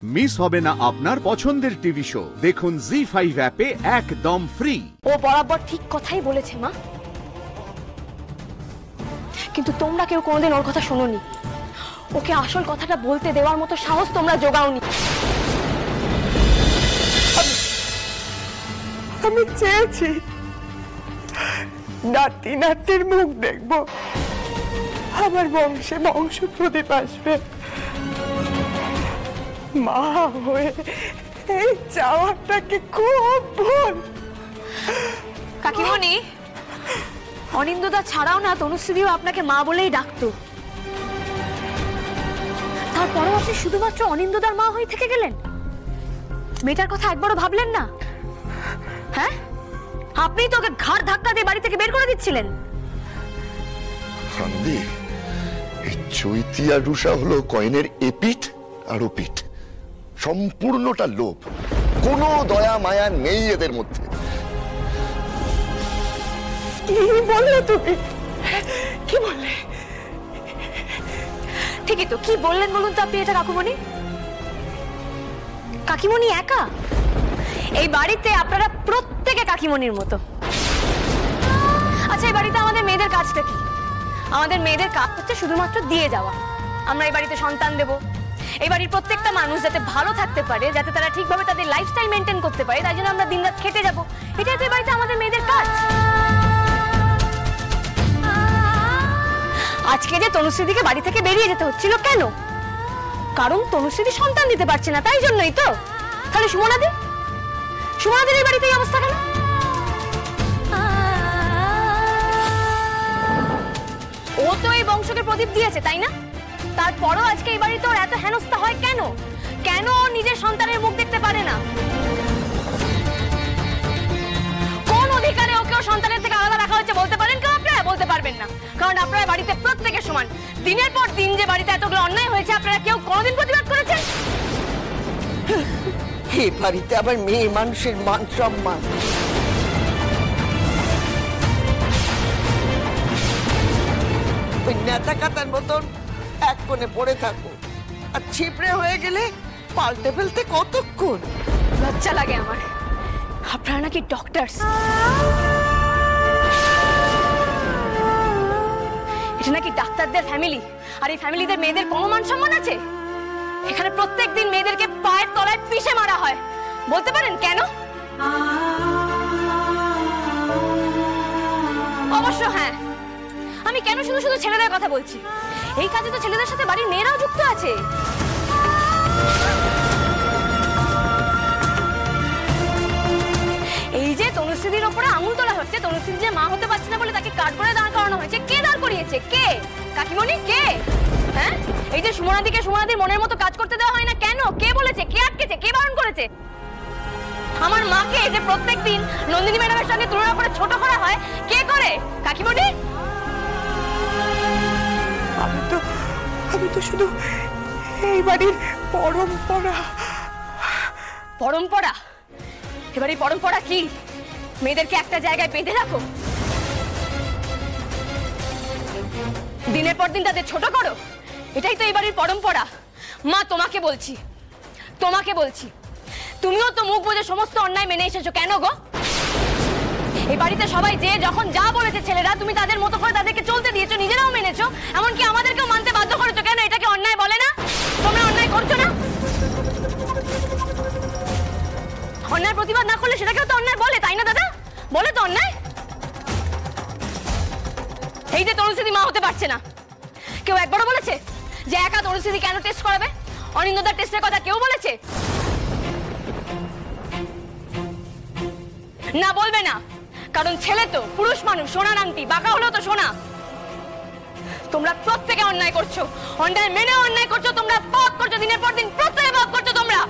Miss হবে না আপনার পছন্দের টিভি শো। দেখুন জি5 অ্যাপে একদম ফ্রি। ও বরাবর ঠিক কথাই বলেছে মা, কিন্তু তোমরা কেউ কোনোদিন ওর কথা শোনোনি। ওকে আসল কথাটা বলতে দেওয়ার মতো সাহস তোমরা জোগাওনি। আমি চেয়েছি নাতি নাতির মুখ দেখব, আমার বংশে বংশ প্রদীপ আসবে। মা হয়ে এই চাওয়াটাকে খুব ভুল। কাকিমণি, অনিন্দদা ছাড়াও না তনুশ্রীও আপনাকে মা বলেই ডাকতো, তারপরও আপনি শুধুমাত্র অনিন্দদার মা হয়ে থেকে গেলেন। মেয়েটার কথা একবারও ভাবলেন না? হ্যাঁ, আপনি তো ওকে ঘাড় ধাক্কা দিয়ে বাড়ি থেকে বের করে দিচ্ছিলেন। এই চৈতি আর রুষা হলো কয়েনের এপিঠ আর ওপিঠ, সম্পূর্ণটা লোভ, কোনো দয়া মায়া নেই এদের মধ্যে। কি বললে তুমি? কি বললে? ঠিকই তো, কি বললেন বলুন তো আপনি এটা কাকুমণি? কাকিমণি একা? এই বাড়িতে আপনারা প্রত্যেকে কাকিমণির মতো। আচ্ছা, এই বাড়িতে আমাদের মেয়েদের কাজটা কি? আমাদের মেয়েদের কাজ হচ্ছে শুধুমাত্র দিয়ে যাওয়া। আমরা এই বাড়িতে সন্তান দেব, এই বাড়ির প্রত্যেকটা মানুষ যাতে ভালো থাকতে পারে, যাতে তারা ঠিকভাবে তাদের লাইফস্টাইল মেনটেন করতে পারে, তাই জন্য আমরা দিনরাত খেটে যাব। এটাই তো এই বাড়িতে আমাদের মেয়েদের কাজ। আজকে যে তনুশ্রীদিকে বাড়ি থেকে বেরিয়ে যেতে হচ্ছিল কেন? কারণ তনুশ্রীদি সন্তান দিতে পারছে না, তাই জন্যই তো। তাহলে সুমনাদি, সুমনাদির এই বাড়িতে এই অবস্থা কেন? ও তো এই বংশকে প্রদীপ দিয়েছে, তাই না? তারপরও আজকে এই বাড়িতে ওর এত হেনস্থা হয় কেন? কেন ও নিজের সন্তানের মুখ দেখতে পারে না? কোন অধিকারে ওকে ও সন্তানের থেকে আলাদা রাখা হচ্ছে বলতে পারেন কেউ? আপনারা বলতে পারবেন না, কারণ আপনারা বাড়িতে প্রত্যেকে সমান। দিনের পর দিন যে বাড়িতে এতগুলো অন্যায় হয়েছে, আপনারা কেউ কোনোদিন প্রতিবাদ করেছেন? এই বাড়িতে আবার মেয়ে মানুষের মান সম্মান। ওই নেতা কাতার মতন এক কোণে পড়ে থাকো, আর ছিপড়ে হয়ে গেলে পাল্টে ফেলতে কতক্ষণ? লজ্জা লাগে আমার। আপনারা নাকি ডক্টরস। এটা নাকি ডাক্তারদের ফ্যামিলি, আর এই ফ্যামিলিদের মেয়েদের কোনো মান সম্মান আছে? এখানে প্রত্যেকদিন মেয়েদেরকে পায়ের তলায় পিষে মারা হয়। বলতে পারেন কেন? অবশ্য হ্যাঁ, আমি কেন শুধু শুধু ছেলেদের কথা বলছি? এই কাজে তো ছেলেদের সাথে বাড়ির মেয়েরাও যুক্ত আছে। এই যে তনুশ্রীদির ওপরে আঙুল তোলা হচ্ছে, তনুশ্রী যে মা হতে পারছে না বলে তাকে কাঠ করে দাঁড় করানো হয়েছে, কে দাঁড় করিয়েছে? কে? কাকিমণি, কে? হ্যাঁ, এই যে সুমনাদিকে সুমনাদির মনের মতো কাজ করতে দেওয়া হয় না কেন? কে বলেছে? কে আটকেছে? কে বারণ করেছে? আমার মাকে যে প্রত্যেকদিন নন্দিনী ম্যাডামের সঙ্গে তুলনা করে ছোট করা হয়, কে করে? কাকিমণি, আমি তো শুধু এই বাড়ির পরম্পরা। পরম্পরা? এবার এই পরম্পরা কি? মেয়েদেরকে একটা জায়গায় বেঁধে রাখো, দিনের পর দিন তাদের ছোট করো, এটাই তো এই বাড়ির পরম্পরা। মা, তোমাকে বলছি, তোমাকে বলছি, তুমিও তো মুখ বুজে সমস্ত অন্যায় মেনে এসেছো। কেন গো? এই বাড়িতে সবাই যে যখন যা বলেছে ছেলেরা, তুমি তাদের মতো করে তাদেরকে চলতে দিয়েছো, নিজেরাও মেনেছো, এমনকি আমাদেরকেও মানতে বাধ্য করেছো। কেন? এটাকে অন্যায় বলে না? তোমরা অন্যায় করছো না? অন্যায় প্রতিবাদ না করলে সেটাকেও তো অন্যায় বলে, তাই না দাদা? বলে তো অন্যায়। এই যে তনুশ্রী মা হতে পারছে না, কেউ একবারও বলেছে যে একা তনুশ্রী কেন টেস্ট করাবে? অনিন্দদার টেস্টের কথা কেউ বলেছে? না, বলবে না, কারণ ছেলে তো পুরুষ মানুষ, সোনার আংটি, বাঁকা হলেও তো সোনা। তোমরা প্রত্যেকে অন্যায় করছো, অন্যায় মেনে অন্যায় করছো, তোমরা পাপ করছো, দিনের পর দিন প্রত্যেকে পাপ করছো তোমরা।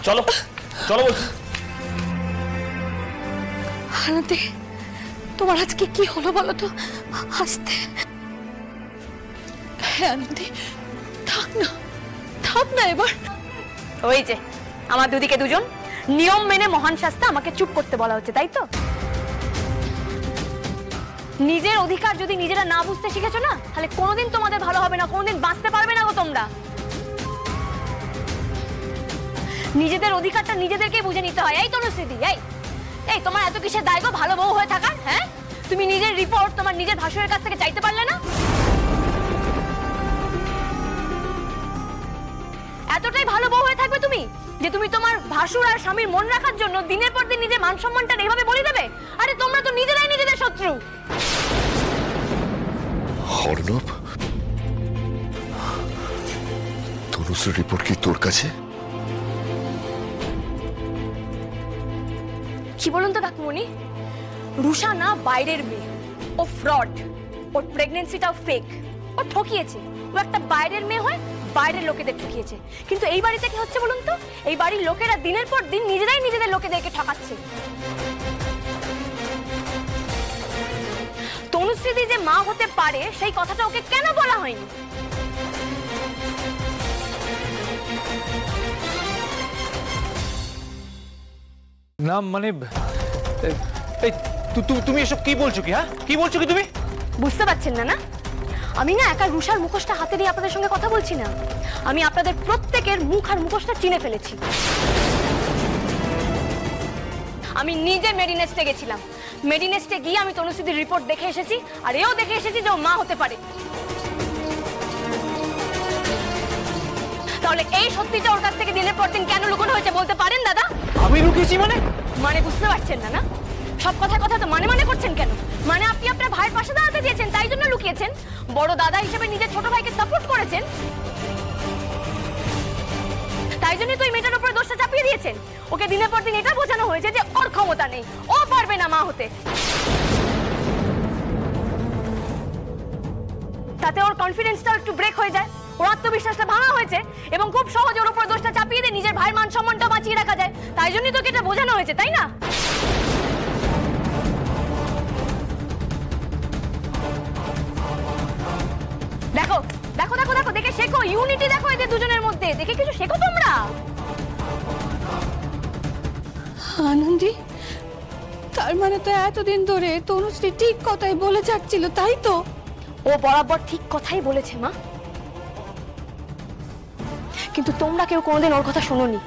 চলো চলো বলছি। আনন্দে, তোমার আজকে কি হলো বলো তো? হাসতে। হ্যাঁ আনন্দে, থাক না এবার। ওই যে আমার দুদিকে দুজন, নিয়ম মেনে মহান শাস্তা আমাকে চুপ করতে বলা হচ্ছে, তাই তো? নিজের অধিকার যদি নিজেরা না বুঝতে শিখেছো না, তাহলে কোনোদিন তোমাদের ভালো হবে না, কোনোদিন বাঁচতে পারবে না গো তোমরা। নিজেদের অধিকারটা নিজেদেরকেই বুঝে নিতে হয়। এই তনুশ্রীদি, এই তোমার এত কিসের দায় গো ভালো বউ হয়ে থাকার? হ্যাঁ, তুমি নিজের রিপোর্ট তোমার নিজের ভাসুরের কাছ থেকে চাইতে পারলে না? এতটাই ভালো বউ হয়ে থাকবে তুমি যে তুমি তোমার ভাসুর আর স্বামীর মন রাখার জন্য দিনের পর দিন নিজের মান সম্মানটা এইভাবে বলে দেবে? আরে তোমরা তো নিজেরাই নিজেদের শত্রু। অর্ণব, তনুশ্রীর রিপোর্ট কি তোর কাছে? কি বলুন তো কাকুমণি, রুষা না বাইরের মেয়ে, ও ফ্রড, ওর প্রেগন্যান্সিটাও ফেক, ও ঠকিয়েছে। ও একটা বাইরের মেয়ে হয় বাইরের লোকেদের ঠকিয়েছে। কিন্তু এই বাড়িতে কি হচ্ছে বলুন তো? এই বাড়ির লোকেরা দিনের পর দিন নিজেরাই নিজেদের লোকেদেরকে ঠকাচ্ছে। তনুশ্রীদি যে মা হতে পারে সেই কথাটা ওকে কেন বলা হয়নি? না মানে তুমি এসব কি বলছো কি? হ্যাঁ, কি বলছো কি তুমি? বুঝতে পারছেন না? না, আমি না একা রুষার মুখোশটা হাতে নিয়ে আপনাদের সঙ্গে কথা বলছি না, আমি আপনাদের প্রত্যেকের মুখ আর মুখোশটা চিনে ফেলেছি। আমি নিজে মেডিনেস্টে গেছিলাম, মেডিনেস্টে গিয়ে আমি তনুশ্রীদির রিপোর্ট দেখে এসেছি, আর এও দেখে এসেছি যে ও মা হতে পারে। তাহলে এই সত্যিটা ওর কাছ থেকে দিনের পর দিন কেন লুকানো হয়েছে বলতে পারেন দাদা? আমি লুকিয়েছি মানে? মানে বুঝতে পারছেন না? না, সব কথা কথা তো মানে করছেন কেন? মানে আপনি আপনার ভাইয়ের পাশে দাঁড়াতে দিয়েছেন তাই জন্য লুকিয়েছেন? বড় দাদা হিসেবে নিজের ছোট ভাইকে সাপোর্ট করেছেন তাই জন্যই তো এই মেয়েটার উপরে দোষটা চাপিয়ে দিয়েছেন। ওকে দিনের পর দিন এটা বোঝানো হয়েছে যে ওর ক্ষমতা নেই, ও পারবে না মা হতে। তাতে ওর কনফিডেন্সটাও একটু ব্রেক হয়ে যায়, ওর আত্মবিশ্বাসটা ভাঙা হয়েছে, এবং খুব সহজে ওর উপর দোষটা চাপিয়ে দিয়ে নিজের ভাইয়ের মান সম্মানটা বাঁচিয়ে রাখা যায়। তাই জন্যই তোকে এটা বোঝানো হয়েছে, তাই না? দেখো দেখো দেখো দেখো, দেখে শেখো, ইউনিটি দেখো এদের দুজনের মধ্যে, দেখে কিছু শেখো তোমরা। আনন্দি, তার মানে তো এতদিন ধরে তনুশ্রী ঠিক কথাই বলে যাচ্ছিল, তাই তো? ও বরাবর ঠিক কথাই বলেছে মা, কিন্তু তোমরা কেউ কোনোদিন ওর কথা শোনোনি।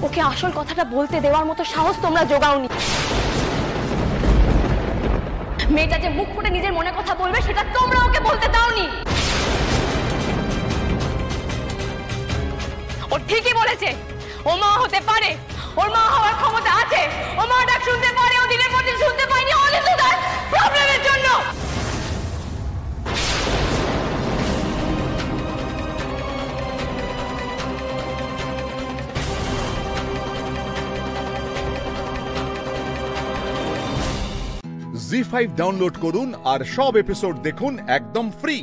ওকে আসল কথাটা বলতে দেওয়ার মতো সাহস তোমরা জোগাওনি। মেয়েটা যে মুখ ফুটে নিজের মনে কথা বলবে সেটা তোমরা ওকে বলতে দাওনি। ও ঠিকই বলেছে, ও মা হতে পারে, ওর মা হওয়ার ক্ষমতা আছে, ও মা ডাক শুনতে পারে, ও দিনের পর দিন শুনতে পায়নি অনেক তার প্রবলেমের জন্য। জি5 ডাউনলোড করুন আর সব এপিসোড দেখুন একদম ফ্রি।